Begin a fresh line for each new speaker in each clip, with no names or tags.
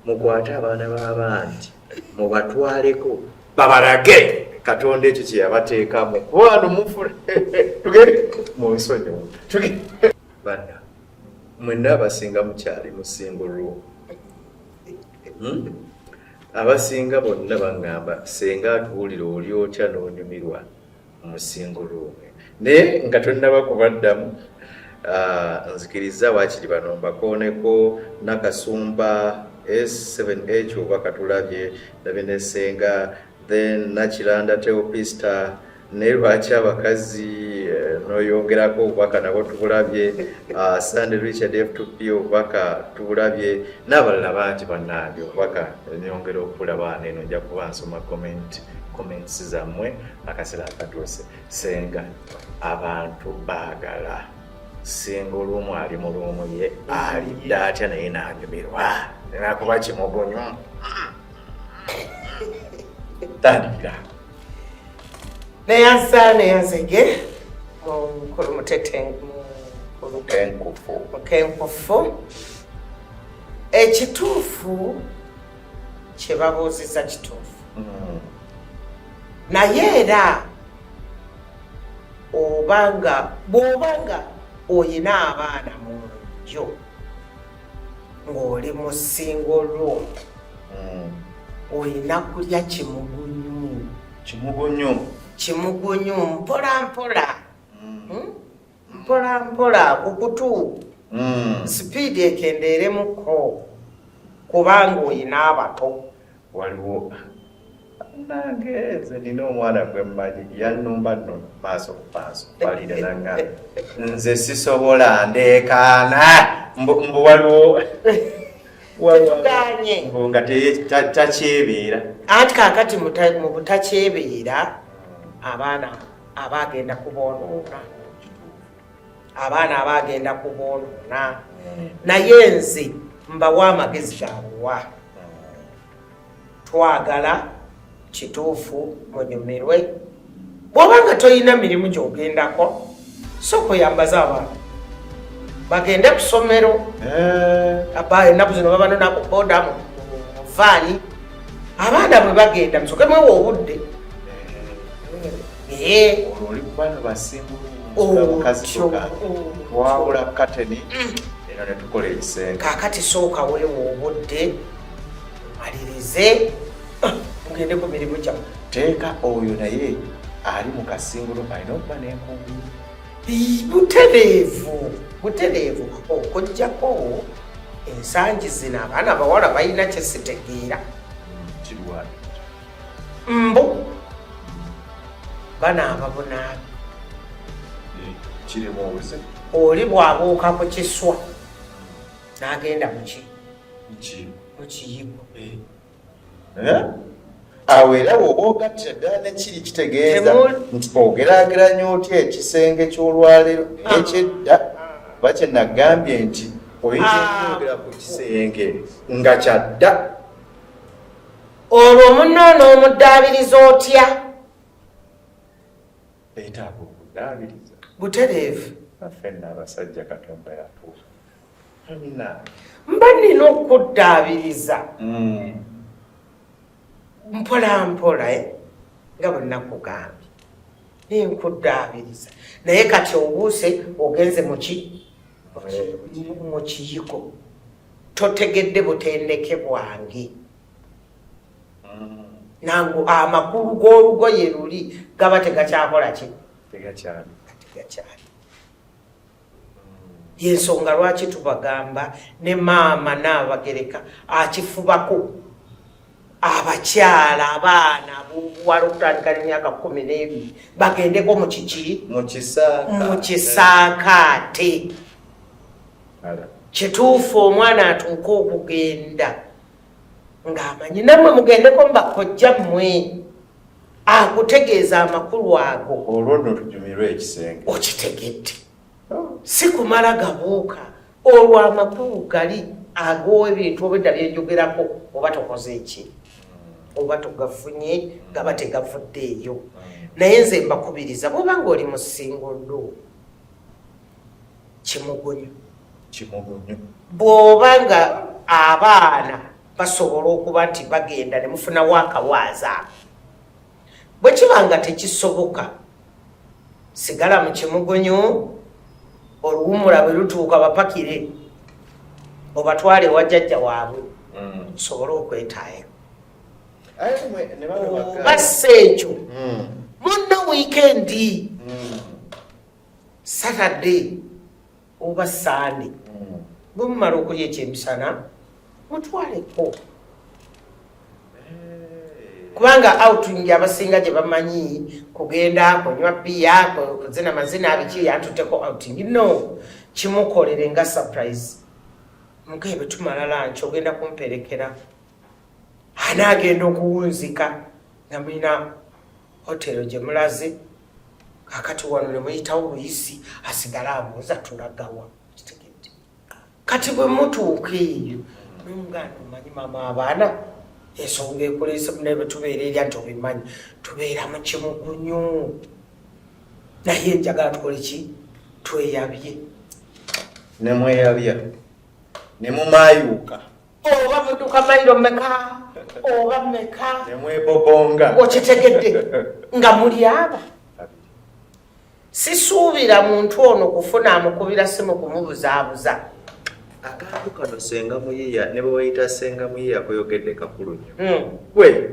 mukwate abaana b'abantu mubatwaleko babalage Katonda ekyo kye yabateekamu wano mufule tugende mu nsonyi bana mwenna abasinga mukyali mu single room abasinga bonna baŋŋamba senga atuwulira oli otya n'onyumirwa mu single room naye nga tonnaba kubaddamu nzikiriza waakiri bano mbakooneko Nakasumba S7H oba katulabye ndabye ne Senga then Nakiranda Teopista naye lwaki abakazi noyongerako obubaka nabo tubulabye Sunday Richard F2P obubaka tubulabye n'abalala bangi bannange obubaka nyongera okulaba neno nja kuba nsoma comments zammwe akaseera akatuuse Senga abantu baagala single room ali mu luumu ye alidde atya naye n'anyumirwa nakuba kimugonyo tandikira
neyanzege mukulu mukenkufu ekituufu kyebabuuziza kituufu naye era bw'obanga oyina abaana mu nju ng'oli mu single room oyina kulya kimugunyu mpola kukutu sipiidi ekendeeremuko kubanga oyina abato
waliwo nange nze nina omwana gwe mmanyi yannumba nno maaso ku maaso balire nanga nze sisobola ndeekaana mbu waliwo nga takyebeera
anti kakati mu butakyebeera abaana abagenda kuboonoona naye nze mbawa amagezi gabuwa twagala kituufu munyumirwe bw'obanga toyina mirimu gy'ogendako sooka oyambaza abaana bagende ku ssomero ennaku zino babano nakuboda mu vaani abaana bwe bagenda musoke mwewa obudde
oli kubana basimbula wabula kateni era netukola ekisenga
kakati sooka weewa obudde malirize mugende ku mirimu gyamu
teeka oyo naye ali mu kasingulo alina okuba n'enkumbi
butereevu okujjako ensangi zino abaana abawala balina kyesitegeera mbu banaaba bunaabi oli bw'abuuka ku kiswa n'agenda mu kiyigo
awo era bw'oba ogattira ddala nekiri kitegeeza nti ogeraageranya otya ekisenge ky'olwaleero ekyedda oba kye nagambye nti oyinza okwogera ku kisenge nga kyadda
olwo munno n'omuddaabiriza otya
beetaaga okuddaabiriza
butereevu
affenna abasajja Katonda yatuusa
mba nina okuddaabiriza mpola nga bwe nakugambye ninkuddaabiriza naye kati obuuse ogenze mu kiyigo totegedde butendeke bwange nangu amakulu g'olugoye luli gaba tegakyakola ki tegakyali yensonga lwaki tubagamba ne maama n'abagereka akifubako abakyala abaana buwala okutandika n'emyaka 12 bagendeko mu kisaakaate kituufu omwana atuuka okugenda ng'amanyi nammwe mugendeko mbakojja mmwe akutegeeza amakulu ago
olwo nno tujumirwe ekisenge
okitegedde si kumala gabuuka olwo amakulu gali ag'ebintu obedda byenjogerako oba tokoze eki oba togafunye gaba tegavuddeeyo naye nze mbakubiriza bw'oba ng'oli mu singollo kimugunyu bw'oba nga abaana basobola okuba nti bagenda ne mufunawo akawaaza. Bwe kibanga tekisoboka sigala mu kimugonyo oluwumula bwe lutuuka bapakire obatwale wajjajja waabwe sobole okwetaayo bassa ekyo munna wiikendi Saturday oba Sunday bwe mumala okulya ekyemisana mutwaleko kubanga outing abasinga gye bamanyi kugenda kunywa bia kuzina mazina abiki yatuteko outing no kimukolere nga surprise mugaye bwe tumala lunch ogenda kumperekera anaagenda okuwunzika nga mulina hotelo gye mulaze kakati wano ne muyitawo Luyisi asigala abuuza tulagawa kati bwe mutuuka eyo n'omuganda omanyi maama abaana ensonga ekulese munebe tubeera erya nti obimanyi tubeera mu kimugunyu naye njagala tukole ki tweyabye
ne mweyabya ne mumayuuka
oba muduka mayiro meka oba meka
ne mwebobonga
okitegedde nga muli aba sisuubira muntu ono kufuna amukubira simu kumubuzaabuza
akantu kano senga muyiya ne bwe wayita senga muyiya kuyogedde kakulu nnyo gwe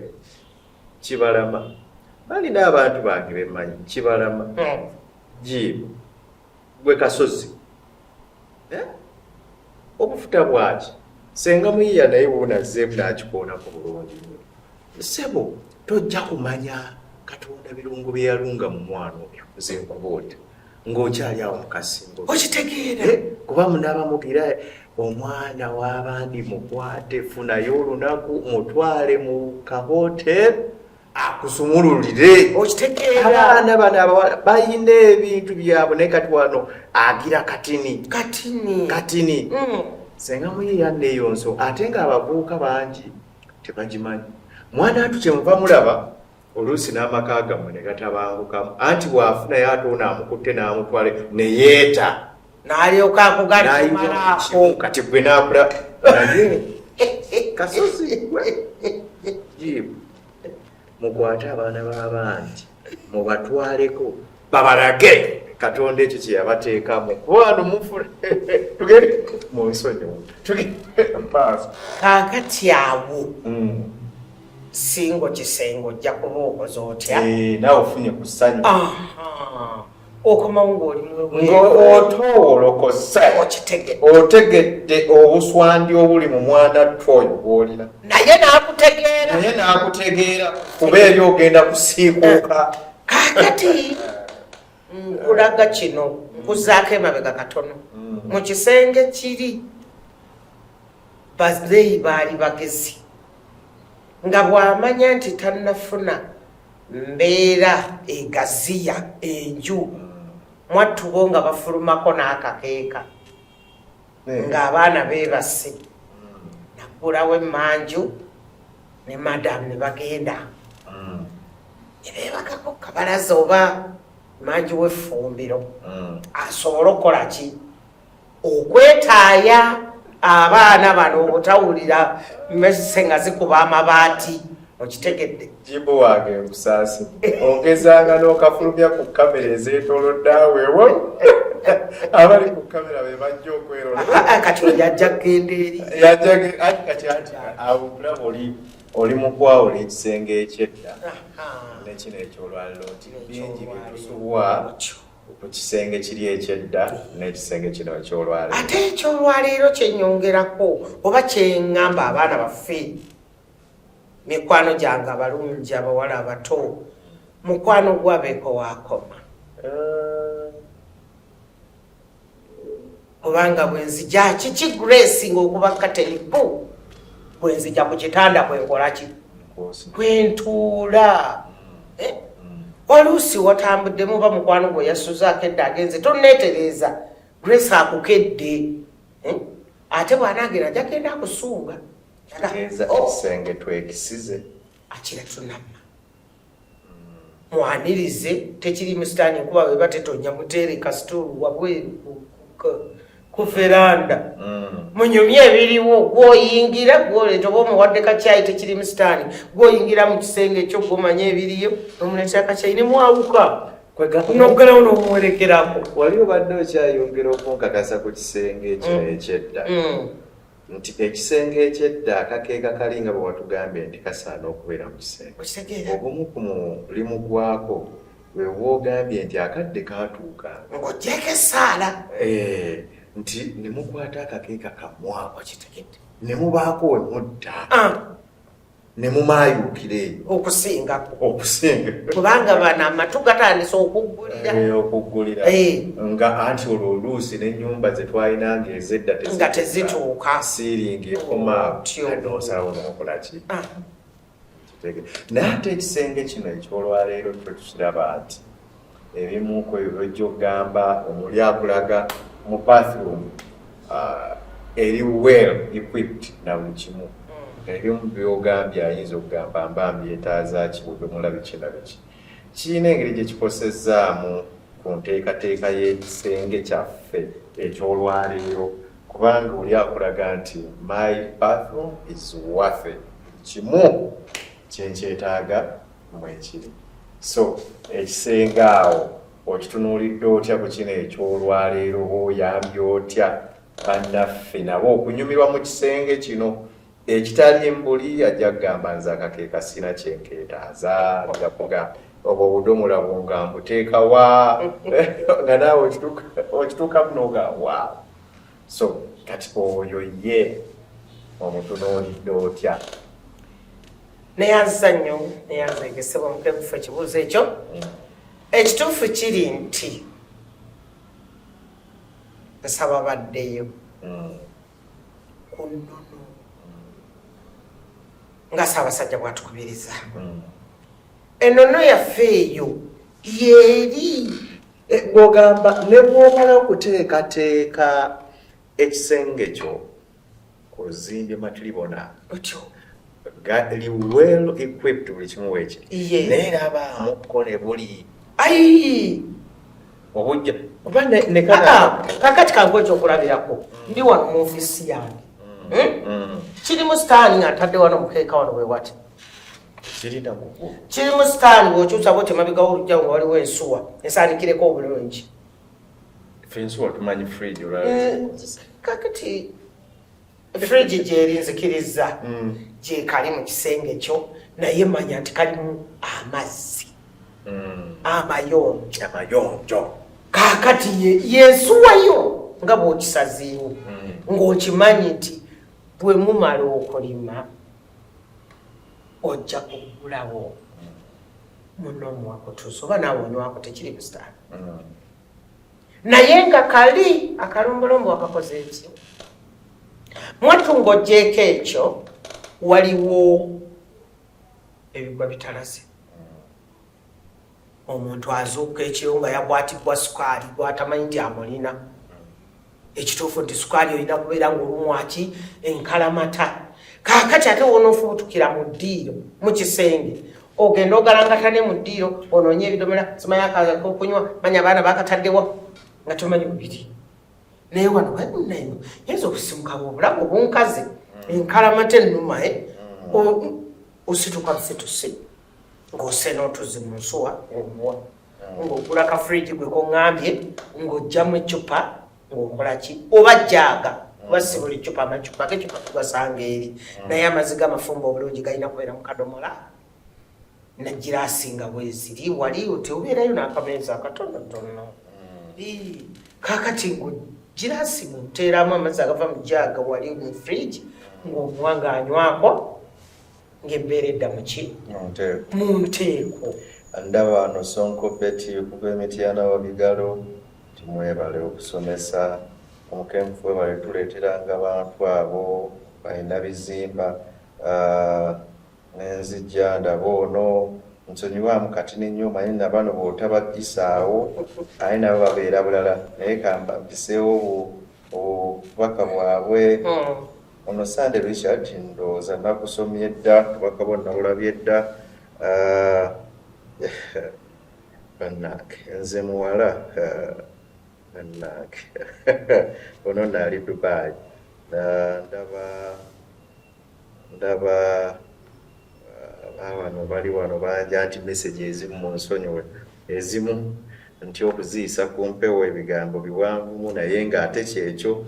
Kibalama balina abantu bange bemanyi Kibalama Jibu gwe Kasozi obufuta bwaki senga muyiya naye bunazeemu nakikoona ku bulungi sebo tojja kumanya Katonda birungo bye yalunga mu mwana oyo zenkuboota ng'okyali awo mu kasimbo
okitegeera
kuba munaaba mugira omwana w'abandi mukwate funayo olunaku mutwale mu kahoteri akusumululire
okitegeera
abaana bano balina ebintu byabwe naye kati wano agira katini senga muyiya neeyonso ate ng'abavubuka bangi tebagimanyi mwana atu kyemuva mulaba oluusi n'amaka gammwe ne gatabangukamu anti bw'afunayo ate ono amukutte n'amutwale ne yeeta
n'alyoka akugalimalaako
kati gwe n'akula naye Kasozi gwe Jibu mukwate abaana b'abandi mubatwaleko babalage Katonda ekyo kye yabateekamu kubano mufune tugende mu nsonyi tugende maaso
kaakati awo singo kisengo ojja kuba okoze otya
nawe ofunye ku ssanyu
okomawo ng'oli
otoolokose otegedde obuswandi obuli mu mwana twoyo bw'olina
naye n'akutegeera
kuba eri ogenda kusiikuuka
kaakati nkulaga kino nkuzaako emabega katono mu kisenge kiri bazeeyi baali bagezi nga bw'amanya nti tannafuna mbeera egaziya enju mwattubo nga bafulumako n'akakeeka ng'abaana beebase naggulawo emmanju ne madamu ne bagenda ne beebakako kabalaza oba manju w'effumbiro asobole okukola ki okwetaaya abaana bano obutawulira mmese nga zikuba amabaati okitegedde
Jibu wange nkusaasi ogezanga n'okafulumya ku kamera ezeetoolodde aweewo abali ku kamera be bajja okwerola
kati yajja kugenda eri
kati awo kulaba oli mu kwawula ekisenge ekyedda nekino ekyolwaliro nti bingi byetusubwa ku kisenge kiri ekyedda n'ekisenge kino ekyolwaliro
ate ekyolwaleero kyenyongerako oba kyeŋŋamba abaana baffe mikwano gyange abalungi abawala abato mukwano gwabeeko waakoma kubanga bwenzija kiki Grace ng'okuba katenipu bwenzija ku kitanda bwenkola ki bwentuula oluusi watambudde muba mukwano gwe yasuzaako edda agenze tonneetereza Grace akukedde ate bw'anaagera ajja genda akusunga
ekisenge twekisize
akira tunamma mwanirize tekiri musitaani nkuba bwe batetonya muteere kasitulu wabweru ku veranda munyumya ebiriwo gwoyingira gwoleeta oba omuwadde kacyayi tekiri musitaani gwoyingira mu kisenge ekyo gwomanya ebiriyo nomuleeta kacyayi nemwawuka noggalawo n'omuwerekerako.
Wali obadde okyayongera okunkakasa ku kisenge ekyo ekyedda nti ekisenge ekyedda akakeeka kali nga bwe watugambye nti kasaana okubeera mu kisenge obumu ku mulimu gwako we woogambye nti akadde kaatuuka
ng'ogyeko essaala
nti ne mukwata akakeeka kammwako kitegedde ne mubaako we mudda ne mumaayuukira eyo
okusingako kubanga bano amatu gatandisa okuggulira
nga anti olwo oluusi n'ennyumba ze twalinanga ezedda
nga tezituuka
siiringi ekoma nosalawo nokolaki naye ate ekisenge kino ekyolwaleero tukiraba nti ebimuko ebyojja okugamba omuli akulaga mu bathroom eri well equipped na buli kimu ebimu byogambye ayinza okugamba mbambi etaaza kibuge mulabi kinabiki kiina engeri gye kikosezaamu ku nteekateeka y'ekisenge kyaffe ekyolwaleero kubanga oli akulaga nti my bathroom is worth it kimu kyenkyetaaga mwekiri so ekisenge awo okitunuulidde otya ku kino ekyolwaleero oyambye otya bannaffe nabo okunyumirwa mu kisenge kino ekitali embuli ajja kugamba nze akakeeka sina kyenkeetaaza gakuga obwo obudomola bwonga mbuteeka wa nga naawe okituukamu noga wa so kati oyo ye omutunuulidde otya
neyanza nnyo neyanzegesebwa mukemufu ekibuuzo ekyo ekituufu kiri nti nsaba baddeyo ku nnono nga Ssaabasajja bw'atukubiriza ennono yaffe eyo yeri
bw'ogamba ne bw'omala okuteekateeka ekisenge kyo kuzimbye matilibona
otyo
gali well equipped buli kimu weekiri naye rabaamuko ne buli obujja kuba
kakati kangu ekyokulabirako ndi wano mu ofiisi yange kiri mu sitaani nga ntadde wano mukeeka wano bwe wati kiri mu sitaani bw'okyusa bwoti emabigawo olugjawo nga waliwo ensuwa esaanikireko obulungi
ensuwa tumanyi fridge
kakati fridge gyerinzikiriza gyekali mu kisenge kyo naye manya nti kalimu amazzi amayonjo kakati yensuwayo nga bw'okisazeewo ng'okimanyi nti bwe mumala okulima ojja kuggulawo muno omuwakutuusa oba naawe onywako tekiri busitaani naye nga kali akalombolombo wakakoze ekyo mwattu ng'oggyeko ekyo waliwo ebigwa bitalaze omuntu azuuka ekiro nga yakwatibwa sukaali gwatamanyi nti amulina ekituufu nti sukaali olina kubeera ng'olumwaki enkalamata kaakati ate wonoofubutukira mu ddiiro mu kisenge ogenda ogalangatane mu ddiiro onoonye ebidomola simanyi akaza kokunywa manya abaana bakataddewa nga tomanyi bubiri naye wano wamunaino yinza okusimuka obulamu obunkaze enkalamata ennuma osituka busituse ng'ose n'otuzi mu nsuwa omuwa ng'ogula ka fridge gwe koŋŋambye ng'ojjamu eccupa ng'okolaki oba jjaaga oba si buli ccupa amacupa g'eccupa tugasanga eri naye amazzi g'amafumba obulungi galina kubeera mu kadomola negiraasi nga bweziri wali oti obeerayo n'akameeza akatonotono kaakati ng'ogiraasi muteeramu amazzi agava mu jjaaga wali mu fridge ng'omuwa ng'anywako ng'embeera edda muki mu nteeko
ndaba wano Sonko Betty okuva Emityana wa Bigalo timwebale okusomesa omukemufu webale tuleeteranga abantu abo balina bizimba n'enzijja ndaba ono nsonyiwamu kati n'ennyo manyi na bano bw'otabaggisaawo aye nabo babeera bulala naye kamba mpiseewo obubaka bwabwe ono Sande Richard ndowooza nakusomye dda obubaka bwonna bulabye dda bannange nze muwala bannange ono naali Dubai ndaba wano bali wano banja nti message ezimu mu nsonyiwe ezimu nti okuziisa ku mpewo ebigambo biwanvumu naye ng'ate kyekyo.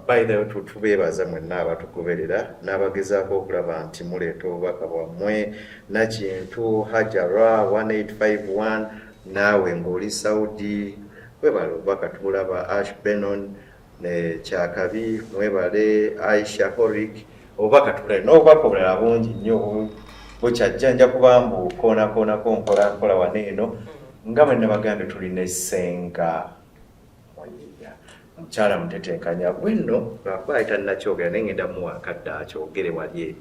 By the way, tubeebaza mwenna abatugoberera n'abagezaako okulaba nti muleeta obubaka bwammwe. Nakintu Hajara 1851 naawe ng'oli Saudi webale obubaka tubulaba. Ash Benon ne Kyakabi mwebale. Aisha Horik obubaka tubulaba n'obubaka obulala bungi nnyo bukyajja nja kubambu koonako mpola waneeno nga mwe nabagambye tulina essenga mukyala mutetenkanya bwenno lwakuba ayitanakyogera naye ngenda muwakadde akyogere wali eri.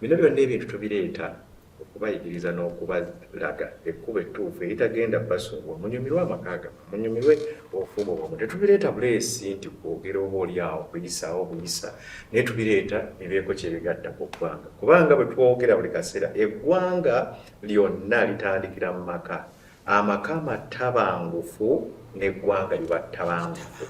Bino byonna ebintu tubireeta okubayigiriza n'okubalaga ekkuba ettuufu eritagenda basubwa munyumirwe amaka gaffe munyumirwe obufumo bwamu. Tetubireeta buleesi nti kwogera oba oli awo kuyisaawo buyisa naye tubireeta ebyeko kyebigatta ku ggwanga kubanga bwe twogera buli kaseera eggwanga lyonna litandikira mu maka. Amaka matabangufu n'eggwanga liba tabangufu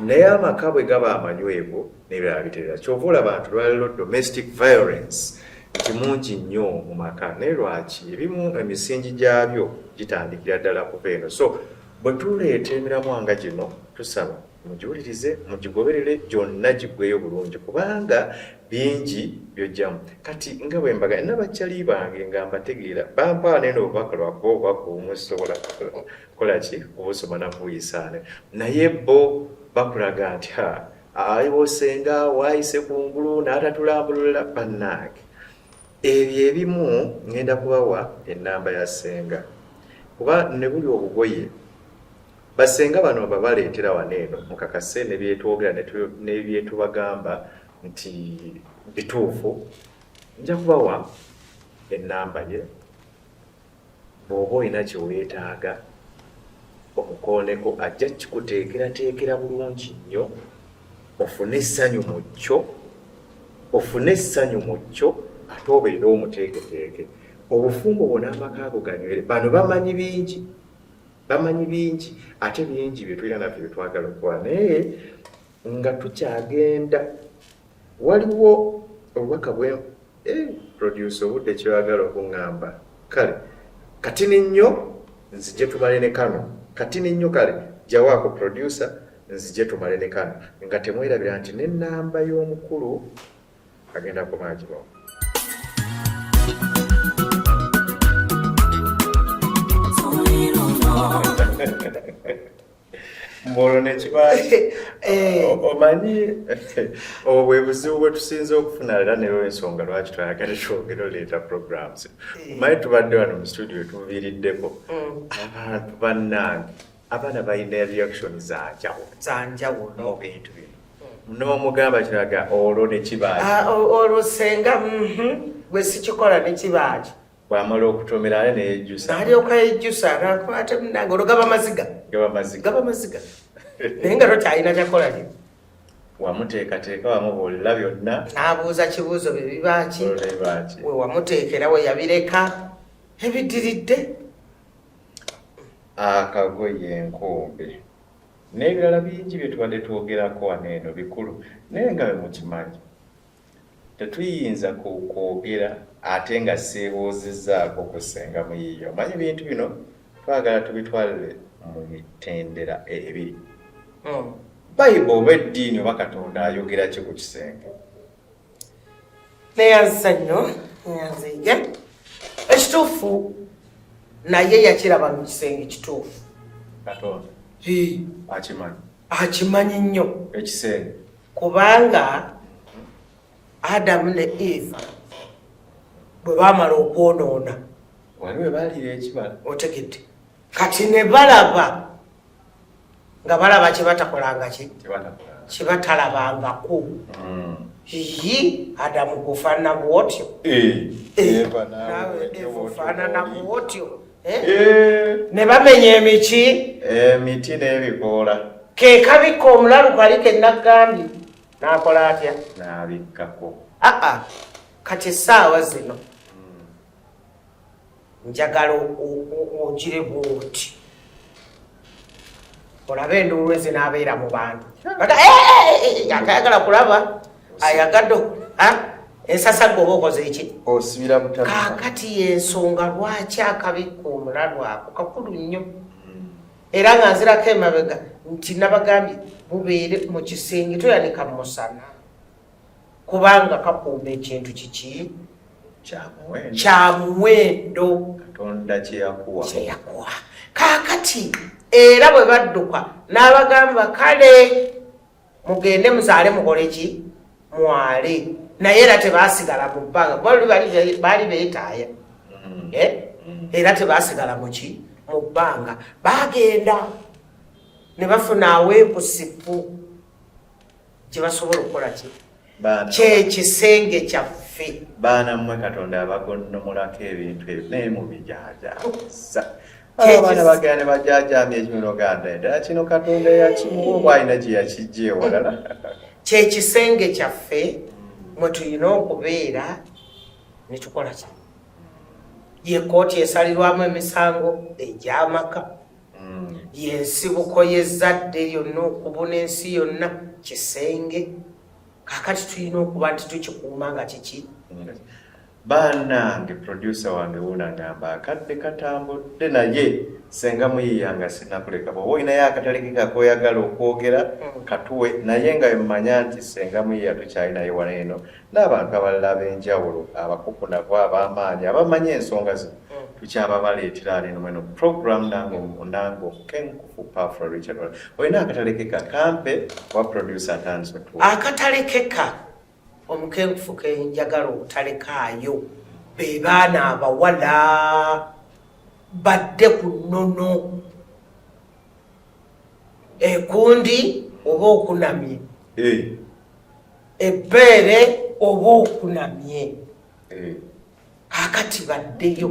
naye amaka bwe gaba amanywevu n'ebirala biterera. Kyova olaba abantu lwaliro domestic violence nti mungi nnyo mu maka naye lwaki ebimu emisingi gyabyo gitandikira ddala kuva eno. So bwe tuleeta emiramwa nga gino tusaba mugiwulirize mugigoberere gyonna gigweyo bulungi kubanga bingi byojjamu. Kati nga bwe mbaga n'abakyali bange nga mbategeera bampa neno obubaka lwakuba obubaka obumusobola kukola ki obusoma nabuyisaane naye bo bakulaga nti ayiwosenga waayise kungulu n'atatulambulula bannange. Ebyo ebimu ngenda kubawa ennamba ya ssenga kuba ne buli obugoye basenga bano babaleetera waneeno mukakase ne byetwogera ne byetubagamba nti bituufu. Nja kubawa ennamba ye bw'oba olina kyeweetaaga omukooneko ajja kikuteekerateekera bulungi nnyo ofune essanyu mu kyo ate obeera omuteeketeeke. Obufumbo bwonna amakaago ganywere bano bamanyi bingi ate bingi bye tulina naffe bye twagala okukola naye nga tukyagenda waliwo obubaka bwe produce obudde kyoyagala okuŋŋamba kale katini nnyo nzije tumale ne kano katini nnyo kale jawaako producer nzije tumale ne kano nga temwerabira nti n'ennamba y'omukulu agenda kumaagibawo. Mbolo nekibaki omanyi obwo bwe buzibu bwe tusinze okufuna era neyo ensonga lwaki twayagala twogera oleeta programs. Omanyi tubadde wano mu studio tuviiriddeko abantu bannange abaana balina reaction zanjawulo mu bintu bino n'omugamba kiraga olwo nekibaki
olwo senga bwe sikikola nekibaki
bwamala okutomera ale neyejjusa
alyoka yejjusa nakwate munange olwo gaba maziga naye nga tokyalina kyakola li
wamuteekateeka wamubuulira byonna
n'abuuza kibuuzo bye bibaki we wamuteekera we yabireka ebiddiridde
akagoye enkumbi n'ebirala bingi bye tubadde twogerako waneeno bikulu naye nga bwe mukimanyi tetuyinza kwogera ate nga seebuuzizzaako kusenga mu yiyo. Omanyi ebintu bino twagala tubitwalire mu mitendera ebiri. Bayibuli oba eddiini oba Katonda ayogera ki ku kisenge?
Neyanza nnyo neyanziige ekituufu naye yakiraba mu kisenge kituufu.
Katonda
akimanyi nnyo
ekisenge
kubanga Adamu ne Eva bwe baamala okwonoona
waliwe baaliira ekibala
otegedde kati ne balaba nga balaba kyebatakolanga kyebatalabangako. Adamu gufaanana bwotyo nawe Eva ofaanana bwotyo ne bamenya emiti
n'ebikoola
kekabikka omulalu kali kenagambye n'akola atya
n'abikkako.
Kati essaawa zino njagala ogire bwoti olabe enduulu ezinaabeera mu bantu akayagala kulaba ayagadde ensasa gwe oba okoze eki
osibira butabi
kaakati yensonga lwaki akabikka omulalu ako kakulu nnyo era nga nzirako emabega nti nabagambye bubeere mu kisenge toyanika musana kubanga kakuuma ekintu kiki kya muwendo
Katonda kyeyakuwa
kaakati era bwe badduka n'abagamba kale mugende muzaale mukole ki mwale naye era tebasigala mu bbanga baali beetaaya era tebasigala muki mu bbanga bagenda ne bafuna aweebusipu gye basobola okukola ki kyekisenge kyaffe
baana mmwe Katonda abagonnomolako ebintu ebyo naye mubijaajaza abaana bagenda ne bajaajamya ekino ganda ddala kino Katonda yakimuwa bw'alina gye yakijja ewalala
kyekisenge kyaffe mwe tulina okubeera ne tukola ki yekooti esalirwamu emisango egy'amaka yensibuko y'ezzadde lyonna okubuna ensi yonna kisenge kakati tulina okuba nti tukikuuma nga kiki
bannange producer wange wunagamba akadde katambudde naye senga muyiyanga sinakuleka bwoba olinayo akatale kakoyagala okwogera katuwe naye nga mmanya nti senga muyiya tukyalinayo wano eno n'abantu abalala ab'enjawulo abakuku nabo ab'amaanyi abamanyi ensonga zino tukyababaleetera neno mweno program nango kenkufu Pafra Richard olina akatale ke kakampe wa producer atandise otuwa
akatale keka omukenkufu kenjagala obutalekaayo be baana abawala badde ku nnono ekundi oba okunamye ebbeere oba okunamye kakati baddeyo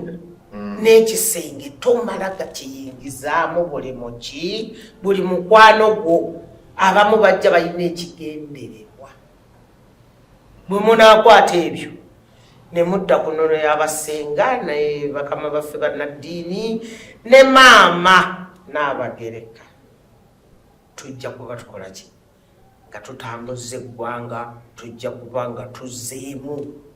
n'ekisenge tomala gakiyingizaamu buli muki buli mukwano gwo abamu bajja balina ekigendererwa bwe munaakwata ebyo ne mudda ku nnono y'abasenga ne bakama baffe bannaddiini ne maama n'abagereka tujja kuba tukola ki nga tutambuza eggwanga tujja kuba nga tuzzeemu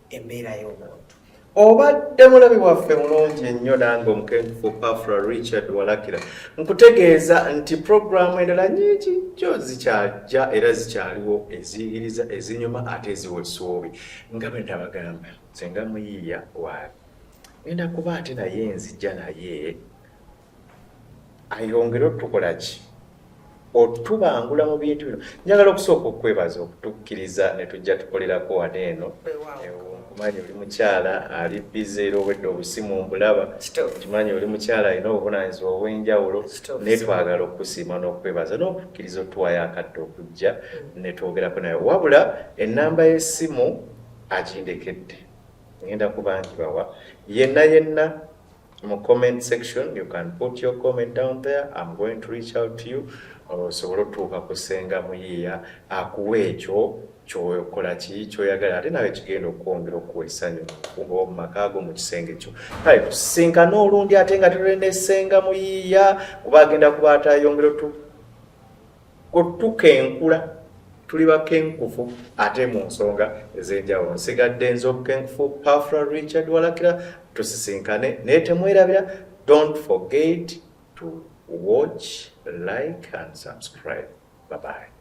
embeera y'obuntu
obadde mulabi waffe mulungi ennyo nange omukenkufu Pafra Richard Walakira nkutegeeza nti programu endala nyingi jjo zikyajja era zikyaliwo eziyigiriza ezinyuma ate eziwa essuubi nga bwe ndabagamba senga muyiiya waabi enda kuba ate naye nzijja naye ayongere otukola ki otubangula mu bintu bino njagala okusooka okwebaza okutukkiriza ne tujja tukolerako wano eno kimanyi oli mukyala ali bize era obwedde obusimu mbulaba kimanyi oli mukyala alina obuvunaanyizibwa obw'enjawulo naye twagala okusiima n'okwebaza n'okukkiriza otuwayo akadde okujja ne twogerako naye wabula ennamba y'essimu agindekedde ngenda kuba nkibawa yenna mu comment section you can put your comment down there. I'm going to reach out to you osobola otuuka kusenga muyiiya akuwa ekyo kyokola ki kyoyagala ate nawe kigenda okwongera okuwa essanyu mu maka go mu kisenge kyo kale tusinkana olundi ate nga tulina essenga muyiiya kuba agenda kuba atayongera otukenkula tuli bakenkufu ate mu nsonga ez'enjawulo nsigadde nze obukenkufu Pafra Richard Walakira tusisinkane naye temwerabira don't forget to watch, like and subscribe. Bye bye.